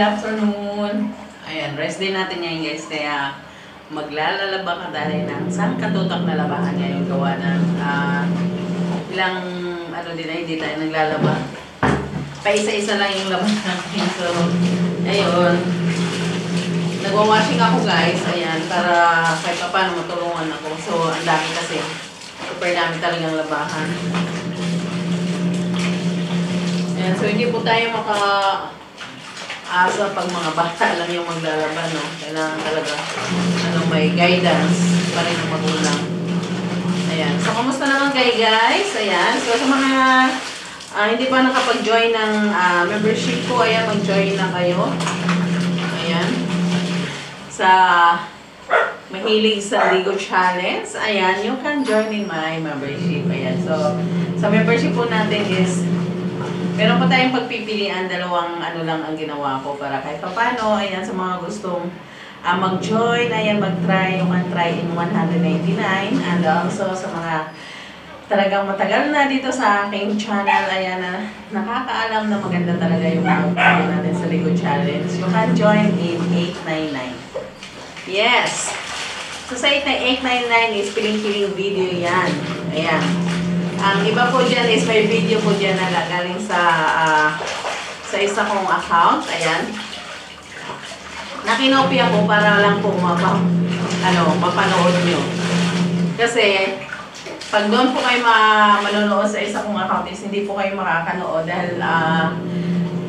afternoon. Ayan, rest day natin ngayon guys. Kaya maglalalaba ka dahil ng isang katutak na labahan ngayon gawa ng ilang din na hindi tayo naglalaba. Paisa-isa lang yung laban natin. So, ayun. Nagwa-washing ako guys. Ayan, para kahit pa paano matulungan ako. So, ang dami kasi. Super dami talagang labahan. Ayan, so hindi po tayo asa pag mga bata lang yung maglalaban, no? Kailangan talaga may guidance pa rin ng magulang. Ayan. So, kamusta naman kayo guys? Ayan. So, sa mga hindi pa nakapag-join ng membership ko, ayan, mag-join na kayo. Ayan. Sa mahilig sa Lego Challenge, ayan, you can join in my membership. Ayan. So, sa membership po natin is meron pa tayong pagpipilian, dalawang lang ang ginawa ko para kahit pa paano, ayan, sa mga gustong mag-join, ayan, mag-try, you can try in 199. And also sa mga talagang matagal na dito sa aking channel, ayan, na nakakaalam na maganda talaga yung mga video natin sa Lego Challenge, you can join in 899. Yes! So sa 899 is piling-piling video yan. Ayan. Ang iba po dyan is may video po dyan na galing sa isa kong account. Ayan. Nakinopia ko para lang po mapanood nyo. Kasi pag doon po kayo manonood sa isa kong account is hindi po kayo makakanood dahil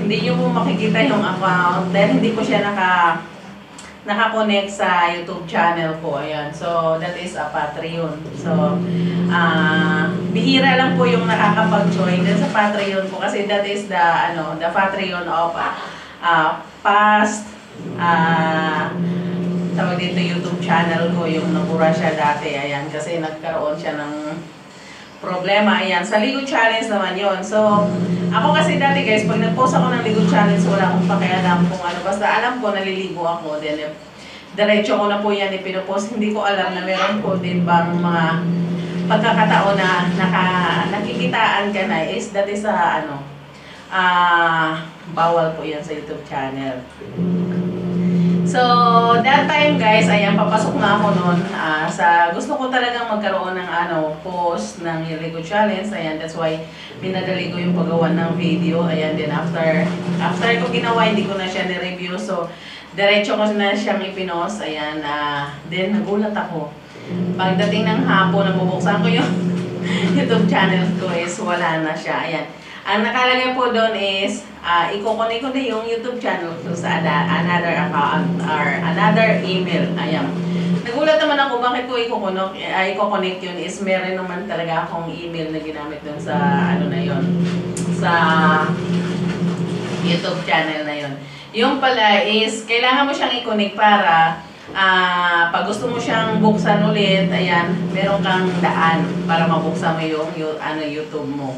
hindi nyo po makikita yung account dahil hindi po siya nakakonect sa YouTube channel ko. Ayan. So, that is a Patreon. So, bihira lang po yung nakakapag-join din sa Patreon ko kasi that is the Patreon of past tawag dito YouTube channel ko, yung nabura siya dati. Ayan. Kasi nagkaroon siya ng problema. Ayan. Sa Lego Challenge naman yon. So, ako kasi dati guys, pag nag-post ako ng Lego Challenge, wala akong pakialam kung ano. Basta alam ko, naliligo ako. Then, diretso ko na po yan ipinopost. Hindi ko alam na meron po din bang mga pagkakataon na nakikitaan ka na is that is bawal po yan sa YouTube channel. So, that time guys, ayan, papasok na ako noon gusto ko talagang magkaroon ng post ng Lego Challenge. Ayan, that's why pinadali ko yung paggawa ng video. Ayan, then after ko ginawa, hindi ko na siya ni-review. So, diretso ko na siyang ipinost. Ayan, then nagulat ako. Pagdating ng hapon, nabubuksan ko yung YouTube channel ko is wala na siya. Ayan. Ang nakalagay po doon is, i-connect ko na yung YouTube channel ko sa another account or another email. Ayan. Nagulat naman ako bakit ko i-connect yun is meron naman talaga akong email na ginamit doon sa na yun, sa YouTube channel na yun. Yung pala is, kailangan mo siyang i-connect para pag gusto mo siyang buksan ulit, ayan, meron kang daan para mabuksan mo yung YouTube mo.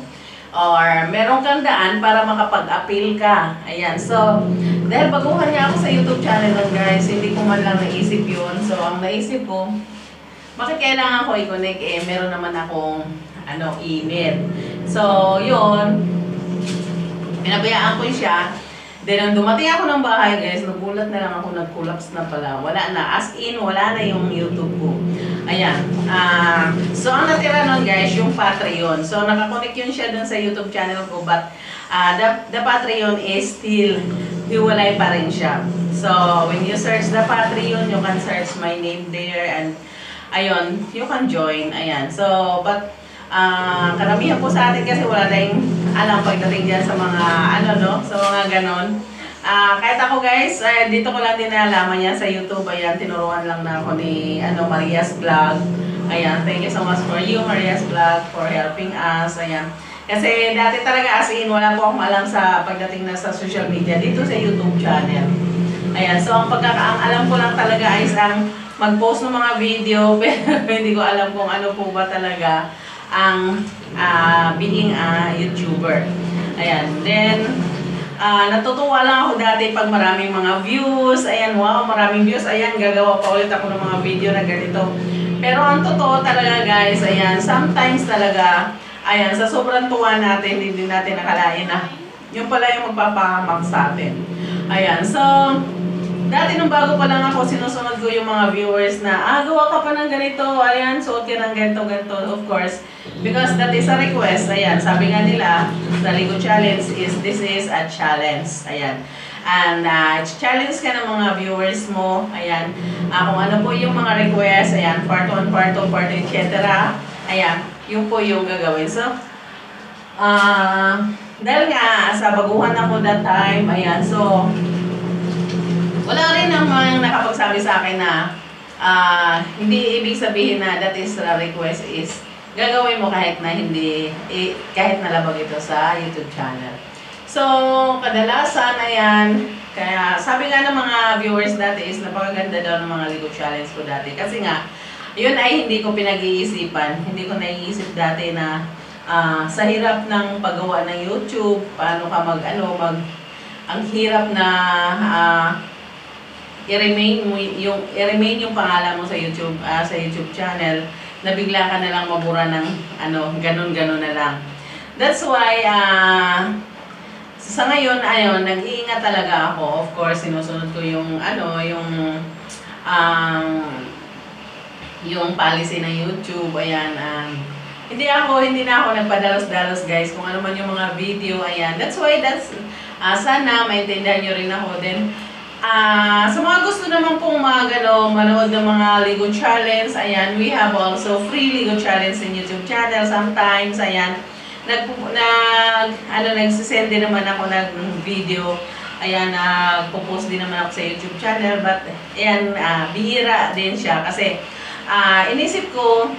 Or meron kang daan para makapag-appeal ka. Ayan. So, dahil baguhan niya ako sa YouTube channel lang guys, hindi ko man lang naisip yun. So, ang naisip ko, bakit kailangan ko i-connect? Meron naman akong email. So, yun. Pinabayaan ko siya. Then, nung dumating ako ng bahay guys, nagulat na lang ako, nag-collapse na pala. Wala na. As in, wala na yung YouTube ko. Ayan. So, ang natira nun guys, yung Patreon. So, nakakonect yun siya dun sa YouTube channel ko. But, the Patreon is still, hiwalay pa rin siya. So, when you search the Patreon, you can search my name there. And, ayun, you can join. Ayan. So, but, karamihan po sa atin kasi wala tayong alam pagdating dyan sa mga sa mga ganon. Kahit ako guys, dito ko lang din nalaman yan sa YouTube. Ayan, tinuruan lang na ako ni Maria's Vlog. Ayan, thank you so much for you Maria's Vlog for helping us. Ayan, kasi dati talaga as in wala po akong alam sa pagdating na sa social media dito sa YouTube channel. Ayan, so ang alam ko lang talaga ay ang mag-post ng mga video pero hindi ko alam kung ano po ba talaga ang being a YouTuber. Ayan. Then, natutuwa lang ako dati pag maraming mga views. Ayan, wow, maraming views. Ayan, gagawa pa ulit ako ng mga video na ganito. Pero ang totoo talaga guys, ayan, sometimes talaga, ayan, sa sobrang tuwa natin, hindi natin nakalain na yung pala yung magpapahamak sa atin. Ayan, so, dati nung bago pa lang ako, sinusunod ko yung mga viewers na, gawa ka pa ng ganito, ayan, suot ka ng ganito, ganito, of course. Because that is a request, ayan, sabi nga nila, the Lego Challenge this is a challenge, ayan. And challenge ka ng mga viewers mo, ayan, kung ano po yung mga request, ayan, part 1, part 2, part 2, etc. Ayan, yun po yung gagawin. So, dahil nga, sa baguhan ako that time, ayan, so, wala rin namang nakapagsabi sa akin na hindi ibig sabihin na that is a request is gagawin mo kahit na hindi, kahit nalabag ito sa YouTube channel. So, kadalasan, ayan, kaya sabi nga ng mga viewers dati is napakaganda daw ng mga Lego Challenge ko dati. Kasi nga, yun ay hindi ko pinag-iisipan. Hindi ko naiisip dati na sa hirap ng paggawa ng YouTube, paano ka ang hirap na i-remain yung pangalan mo sa YouTube channel na bigla ka na lang mabura ng ganun-ganun na lang. That's why sa ngayon nag-iingat talaga ako. Of course, sinusunod ko yung yung policy ng YouTube. Ayan, hindi na ako nagpadalos-dalos guys kung ano man yung mga video. Ayan, that's why sana maintindihan nyo rin ako din. Sa mga gusto naman pong manood ng mga Lego Challenge, ayan, we have also free Lego Challenge in YouTube channel sometimes, ayan. Nagsisend din naman ako ng video, ayan, nagpo-post din naman ako sa YouTube channel, but, ayan, bihira din siya, kasi, inisip ko,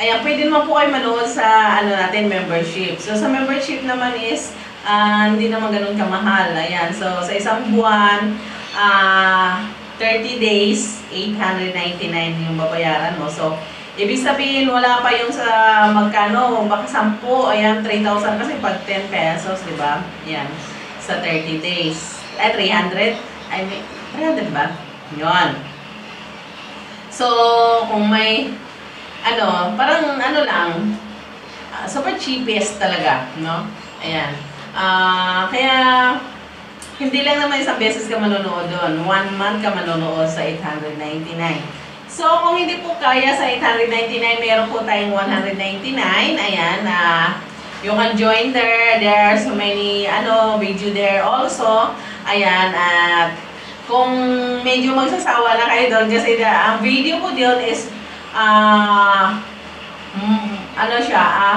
ayan, pwede naman po kayo manood sa, membership. So, sa membership naman is, hindi naman ganun kamahal, ayan, so, sa isang buwan, 30 days, 899 yung babayaran mo. So, ibig sabihin, wala pa yung sa magkano, baka 10, ayan, 3,000 kasi pag 10 pesos, di ba? Ayan, sa 30 days. 300? 300 ba? Yun. So, kung may, parang lang, super cheapest talaga, no? Ayan. Kaya, hindi lang naman isang beses ka manonood doon. 1 month ka manonood sa 899. So, kung hindi po kaya sa 899, meron po tayong 199. Ayan, you can join there. There are so many, video there also. Ayan, at kung medyo magsasawa na kayo doon, kasi ang video po doon is,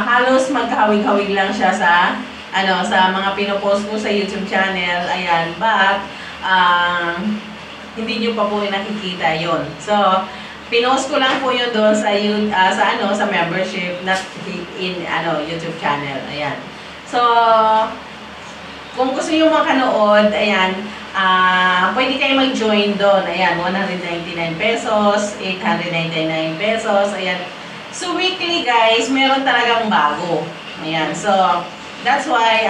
halos magkahawig-hawig lang siya sa mga pinopost ko sa YouTube channel, ayan, but, hindi nyo pa po nakikita yon. So, pinost ko lang po yun doon sa membership, not in, YouTube channel, ayan. So, kung gusto nyo makanood, ayan, pwede kayo mag-join doon, ayan, 199 pesos, 899 pesos, ayan. So, weekly guys, meron talagang bago, ayan, so, that's why,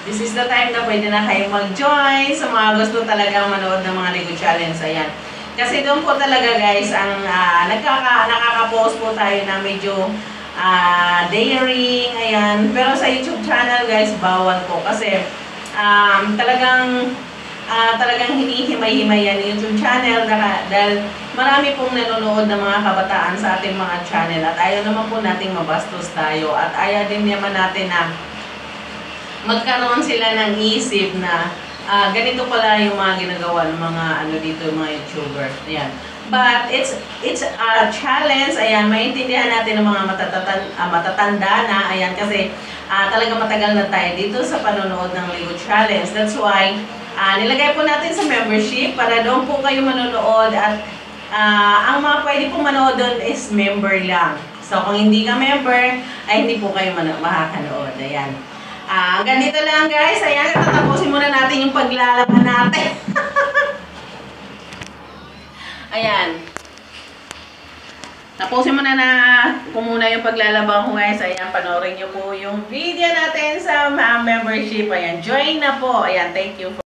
this is the time na pwede na kayo mag-join sa mga gusto talagang manood ng mga Lego Challenge. Ayan. Kasi doon po talaga guys, ang nakaka-post po tayo na medyo daring, ayan. Pero sa YouTube channel guys, bawal po. Kasi talagang hinihimay-himay yan yung YouTube channel dahil marami pong nanonood ng mga kabataan sa ating mga channel at ayaw naman po nating mabastos tayo at ayaw din naman natin na magkaroon sila ng isip na ganito pala yung mga ginagawa ng mga mga YouTuber. Ayan. But it's a challenge. Ayan, maintindihan natin ng mga matatanda na. Ayan, kasi talaga matagal na tayo dito sa panonood ng Lego Challenge. That's why nilagay po natin sa membership para doon po kayo manonood at ang mga pwede po manood doon is member lang. So, kung hindi ka member, ay hindi po kayo makakanood. Ayan. Ganito lang guys. Ayan, tatapusin muna natin yung paglalaban natin. Ayan. Tapusin muna muna yung paglalaban ko guys. Ayan, panoorin nyo po yung video natin sa membership. Ayan, join na po. Ayan, thank you.